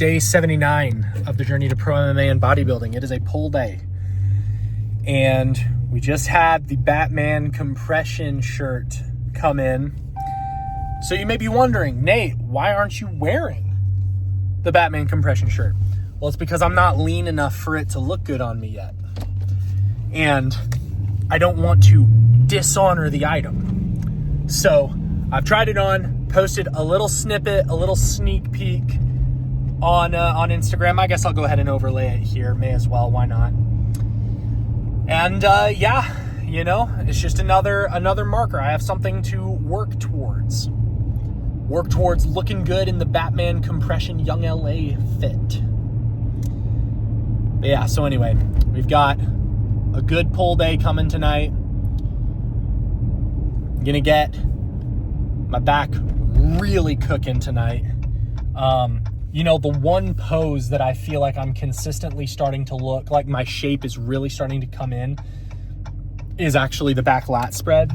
day 79 of the journey to pro MMA and bodybuilding. It is a pull day. And we just had the Batman compression shirt come in. So you may be wondering, Nate, why aren't you wearing the Batman compression shirt? Well, it's because I'm not lean enough for it to look good on me yet. And I don't want to dishonor the item. So I've tried it on, posted a little snippet, a little sneak peek on Instagram. I guess I'll go ahead and overlay it here. May as well. Why not? And yeah, you know, it's just another marker. I have something to work towards. Work towards looking good in the Batman compression Young LA fit. But yeah, so anyway, we've got a good pull day coming tonight. I'm gonna get my back really cooking tonight. You know, the one pose that I feel like I'm consistently starting to look like my shape is really starting to come in is actually the back lat spread.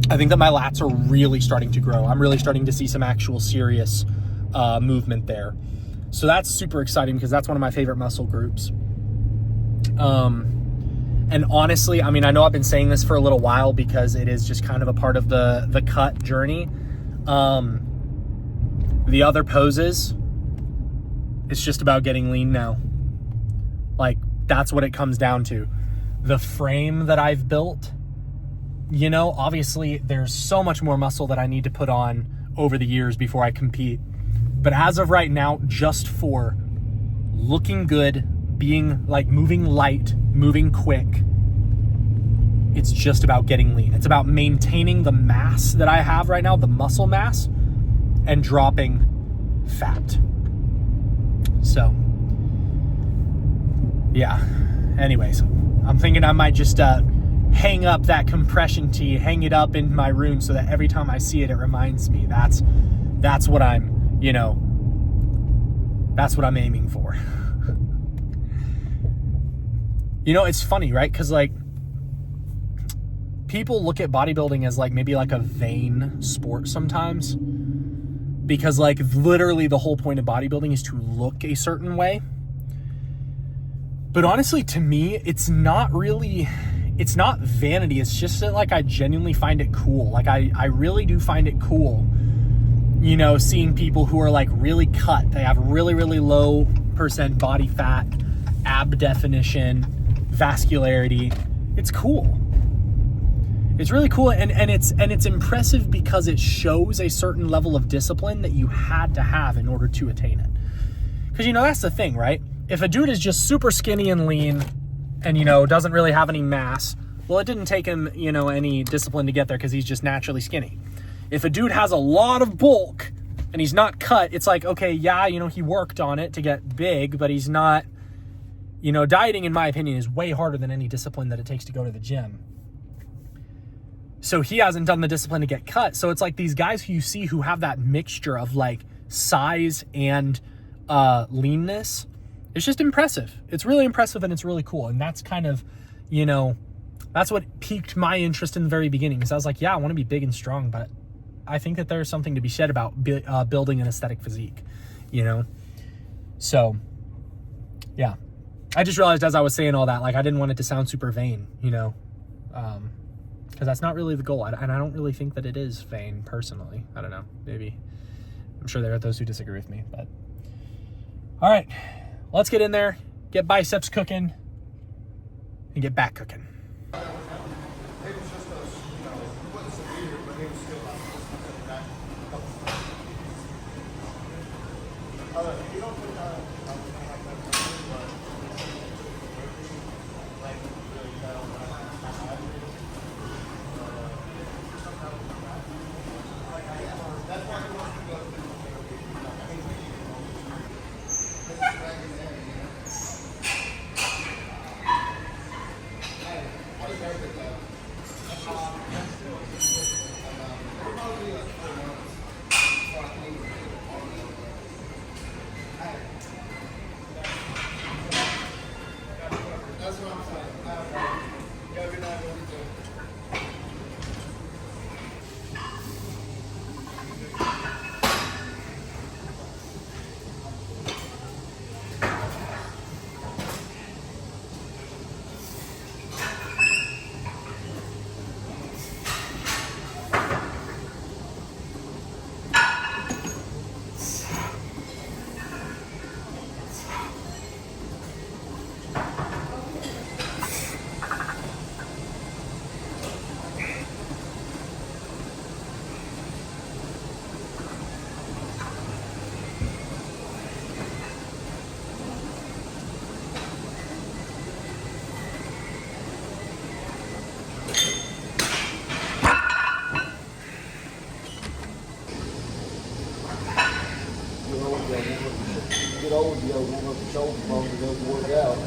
I think that my lats are really starting to grow. I'm really starting to see some actual serious movement there. So that's super exciting because that's one of my favorite muscle groups. And honestly, I mean, I know I've been saying this for a little while because it is just kind of a part of the cut journey. The other poses, it's just about getting lean now. Like, that's what it comes down to. The frame that I've built, you know, obviously there's so much more muscle that I need to put on over the years before I compete. But as of right now, just for looking good, being like moving light, moving quick, it's just about getting lean. It's about maintaining the mass that I have right now, the muscle mass, and dropping fat. So, yeah. Anyways, I'm thinking I might just hang up that compression tee, hang it up in my room so that every time I see it, it reminds me. That's what I'm, you know, that's what I'm aiming for. You know, it's funny, right? Because, like, people look at bodybuilding as, like, maybe like a vain sport sometimes. Because, like, literally the whole point of bodybuilding is to look a certain way. But honestly, to me, it's not vanity. It's just that, like, I genuinely find it cool. Like, I really do find it cool, you know, seeing people who are, like, really cut. They have really, really low % body fat, ab definition, vascularity. It's cool. It's really cool, and it's impressive because it shows a certain level of discipline that you had to have in order to attain it. Because, you know, that's the thing, right? If a dude is just super skinny and lean and, you know, doesn't really have any mass, well, it didn't take him, you know, any discipline to get there because he's just naturally skinny. If a dude has a lot of bulk and he's not cut, it's like, okay, yeah, you know, he worked on it to get big, but he's not, you know, dieting, in my opinion, is way harder than any discipline that it takes to go to the gym. So he hasn't done the discipline to get cut. So it's like these guys who you see who have that mixture of, like, size and leanness. It's just impressive. It's really impressive and it's really cool. And that's kind of, you know, that's what piqued my interest in the very beginning. Because I was like, yeah, I want to be big and strong, but I think that there's something to be said about building an aesthetic physique, you know? So, yeah. I just realized as I was saying all that, like, I didn't want it to sound super vain, you know? Because that's not really the goal. And I don't really think that it is vain, personally. I don't know. Maybe. I'm sure there are those who disagree with me. But all right. Let's get in there, get biceps cooking, and get back cooking. Get old, you gotta warm up the shoulder bone to go work out.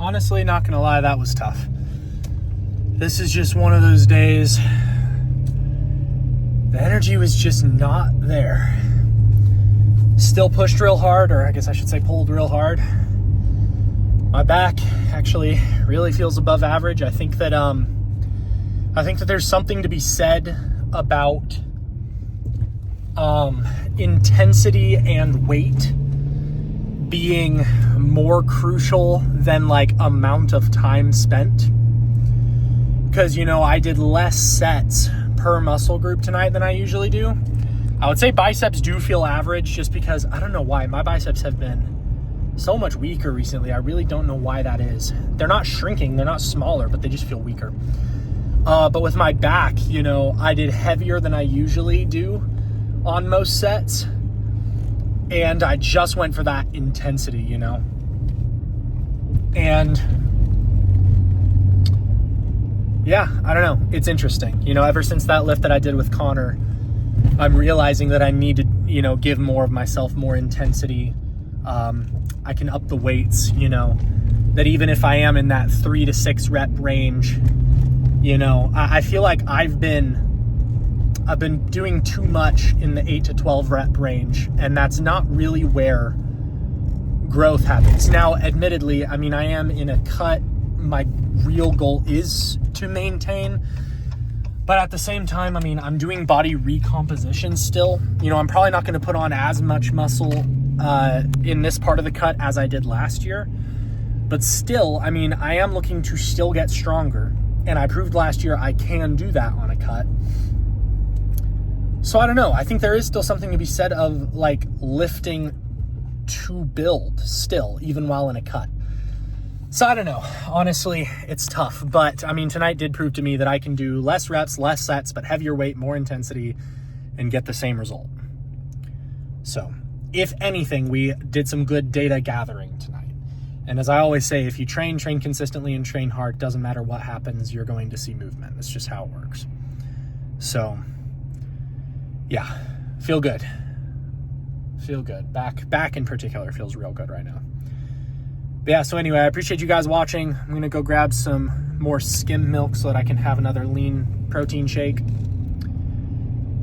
Honestly, not gonna lie, that was tough. This is just one of those days. The energy was just not there. Still pushed real hard, or I guess I should say pulled real hard. My back actually really feels above average. I think that there's something to be said about intensity and weight being more crucial than like amount of time spent. Because, you know, I did less sets per muscle group tonight than I usually do. I would say biceps do feel average just because, I don't know why, my biceps have been so much weaker recently. I really don't know why that is. They're not shrinking, they're not smaller, but they just feel weaker. But with my back, you know, I did heavier than I usually do on most sets. And I just went for that intensity, you know. And yeah, I don't know. It's interesting. You know, ever since that lift that I did with Connor, I'm realizing that I need to, you know, give more of myself, more intensity. I can up the weights, you know, that even if I am in that 3 to 6 rep range, you know, I feel like I've been doing too much in the 8 to 12 rep range, and that's not really where growth happens. Now, admittedly, I mean, I am in a cut. My real goal is to maintain, but at the same time, I mean, I'm doing body recomposition still. You know, I'm probably not going to put on as much muscle in this part of the cut as I did last year, but still, I mean, I am looking to still get stronger, and I proved last year I can do that on a cut. So I don't know. I think there is still something to be said of like lifting to build still, even while in a cut. So I don't know. Honestly, it's tough. But I mean, tonight did prove to me that I can do less reps, less sets, but heavier weight, more intensity, and get the same result. So if anything, we did some good data gathering tonight. And as I always say, if you train consistently and train hard, doesn't matter what happens, you're going to see movement. That's just how it works. So yeah, feel good. Feel good. Back in particular feels real good right now. But yeah, so anyway, I appreciate you guys watching. I'm going to go grab some more skim milk so that I can have another lean protein shake.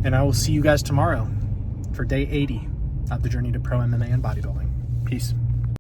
And I will see you guys tomorrow for day 80 of the journey to pro MMA and bodybuilding. Peace.